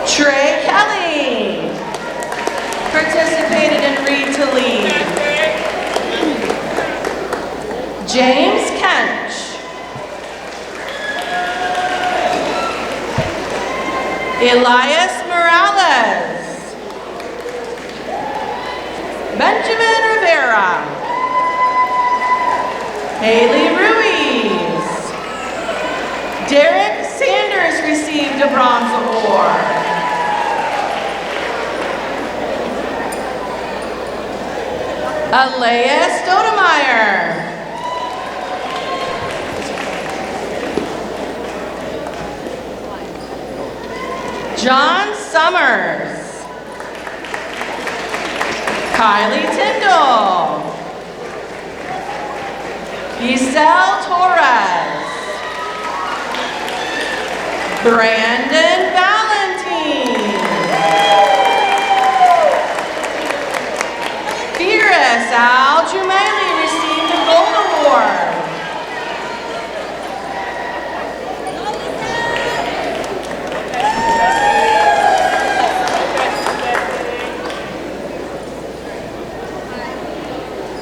Trey Kelly participated in Read to Lead. James Kench. Elias Morales. Benjamin Rivera. Haley Ruiz. Derek Sanders received a Bronze Award. Alea Stoudemire. John Summers. Kylie Tyndall. Giselle Torres. Brandon Valentine. Fierce Al Jumeli received a Gold Award.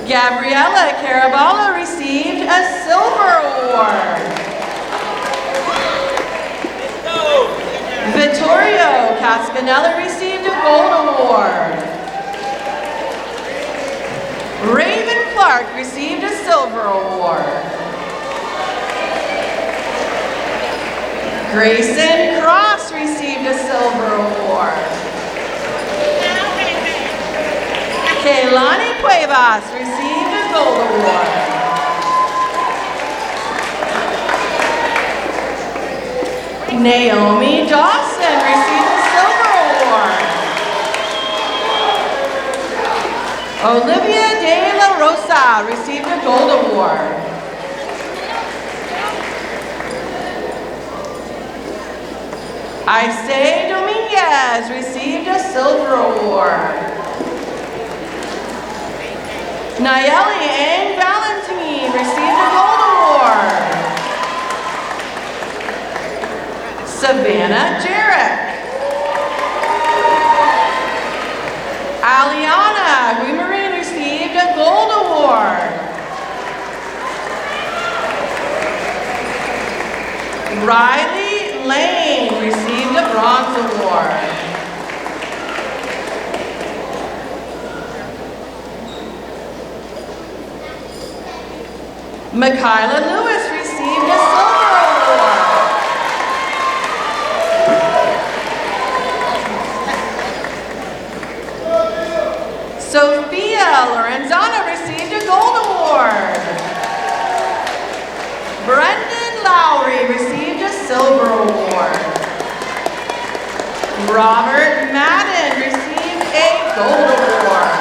Gabriella Caraballo received a Silver Award. Vittorio Cascanella received a Gold Award. Raven Clark received a Silver Award. Grayson Cross received a Silver Award. Kehlani Cuevas received a Gold Award. Naomi Dawson received a Silver Award. Olivia De La Rosa received a Gold Award. Isai Dominguez received a Silver Award. Nayeli Ann Valentine received a Gold Award. Savannah Jarrett. Aliana Guimarin received a Gold Award. Riley Lane received a Bronze Award. Michaela Lewis received a Silver Award. Sophia Lorenzana received a Gold Award. Brendan Lowry received a Silver Award. Robert Madden received a Gold Award.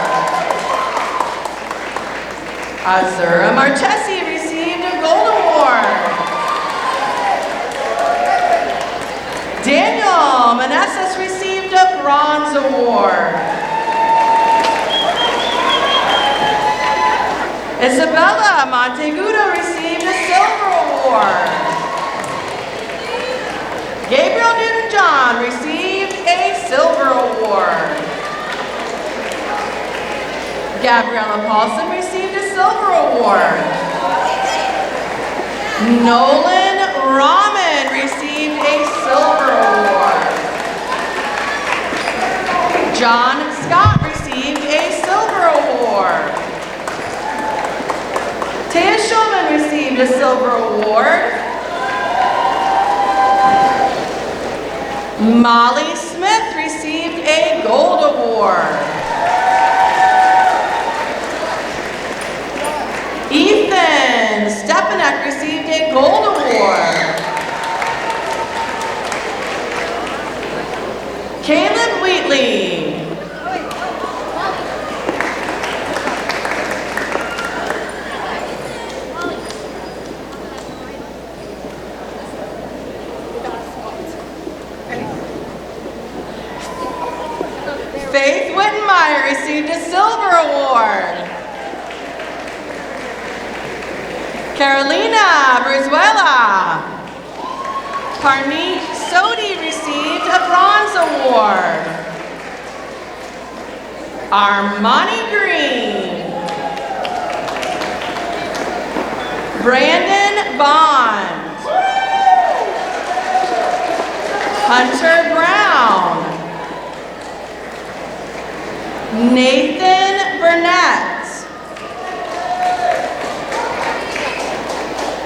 Azura Marchesi received a Gold Award. Daniel Manassas received a Bronze Award. Isabella Montegudo received a Silver Award. Gabriel Newton-John received a Silver Award. Gabriella Paulson received a Silver Award. Nolan Rahman received a Silver Award. John Scott received a Silver Award. Taya Shulman received a Silver Award. Molly Smith received a Gold Award. Ethan Stepanek received a Gold Award. Caleb Wheatley. Faith Wittenmeyer received a Silver Award. Carolina Brizuela. Parneet Sodi received a Bronze Award. Armani Green. Brandon Bond. Hunter Brown. Nathan Burnett.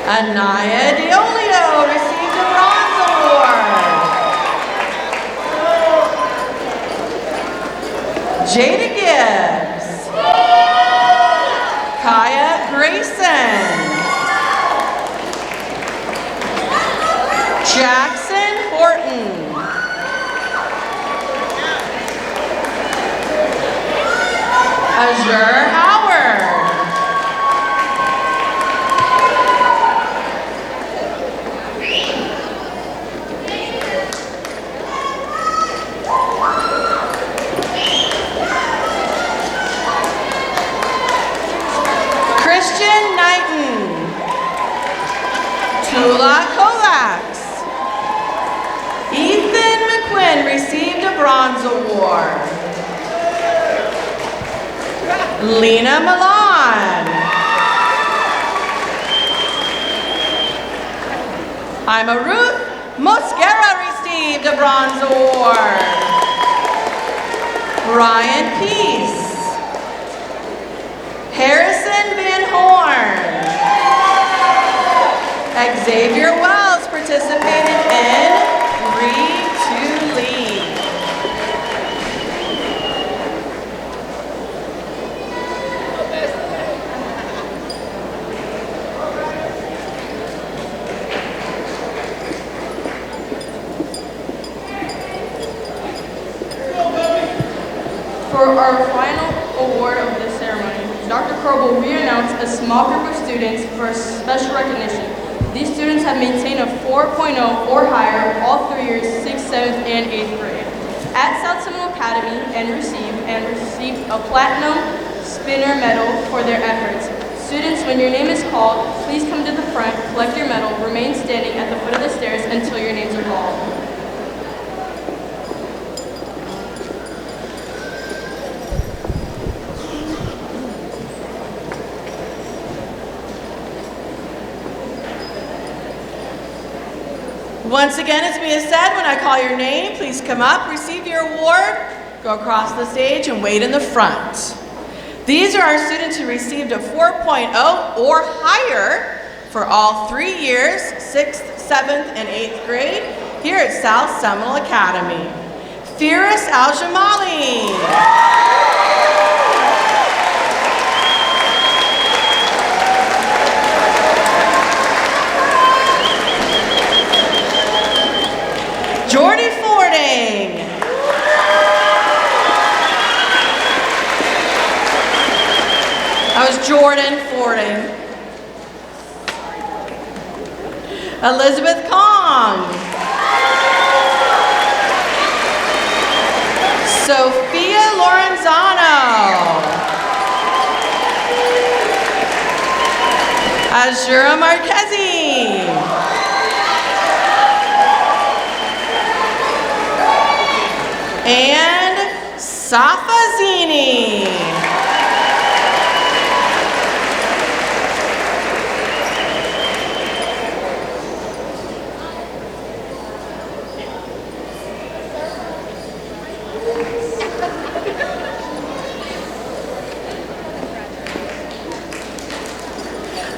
Anaya Diolio received a Bronze Award. Jada Gibbs. Kaya Grayson. Jackson Horton. Azure Howard. Christian Knighton. Tula Kovacs. Ethan McQuinn received a Bronze Award. Lena Milan. Ima Ruth Mosquera received a Bronze Award. Ryan Peace. Harrison Van Horn. Xavier Wells participated in Read to Lead. For our final award of this ceremony, Dr. Crow will re-announce a small group of students for special recognition. These students have maintained a 4.0 or higher all 3 years, 6th, 7th, and 8th grade at South Seminole Academy and received a platinum spinner medal for their efforts. Students, when your name is called, please come to the front, collect your medal, remain standing at the foot of the stairs until your names are called. Once again, as Mia said, when I call your name, please come up, receive your award, go across the stage, and wait in the front. These are our students who received a 4.0 or higher for all 3 years, 6th, 7th, and 8th grade here at South Seminole Academy. Firas Al-Jamali. Jordy Fording. That was Jordan Fording. Elizabeth Kong. Sophia Lorenzano. Azura Marquezi. And Safazini.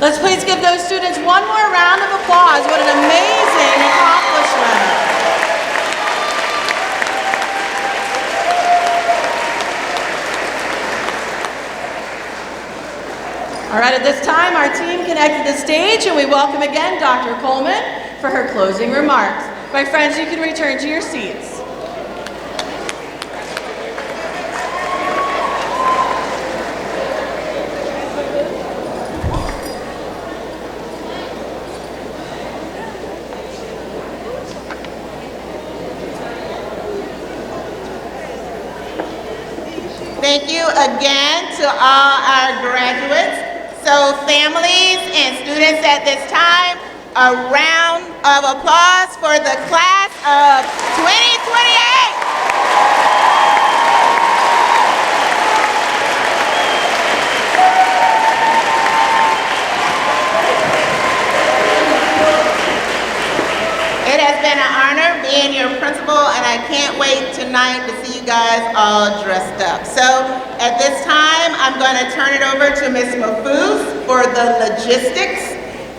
Let's please give those students one more round of applause. What an amazing accomplishment. All right, at this time, our team can exit the stage, and we welcome again Dr. Coleman for her closing remarks. My friends, you can return to your seats. Thank you again to all our graduates. So families and students at this time, a round of applause for the class of 2028. It has been an honor being your principal, and I can't wait tonight to see you guys all dressed up. So at this time, I'm going to turn it over to Ms. Mafuz for the logistics,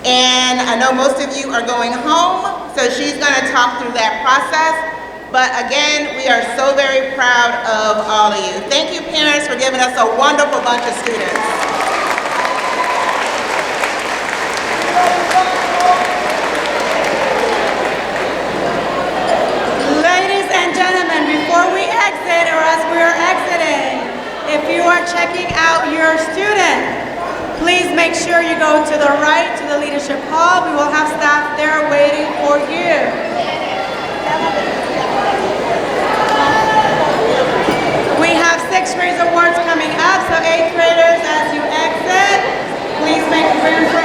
And I know most of you are going home, so she's going to talk through that process. But again, we are so very proud of all of you. Thank you, parents, for giving us a wonderful bunch of students. Ladies and gentlemen, before we exit, or as we are exiting, if you are checking out your student, please make sure you go to the right, to the leadership hall. We will have staff there waiting for you. We have 6th grade awards coming up, so 8th graders, as you exit, please make room for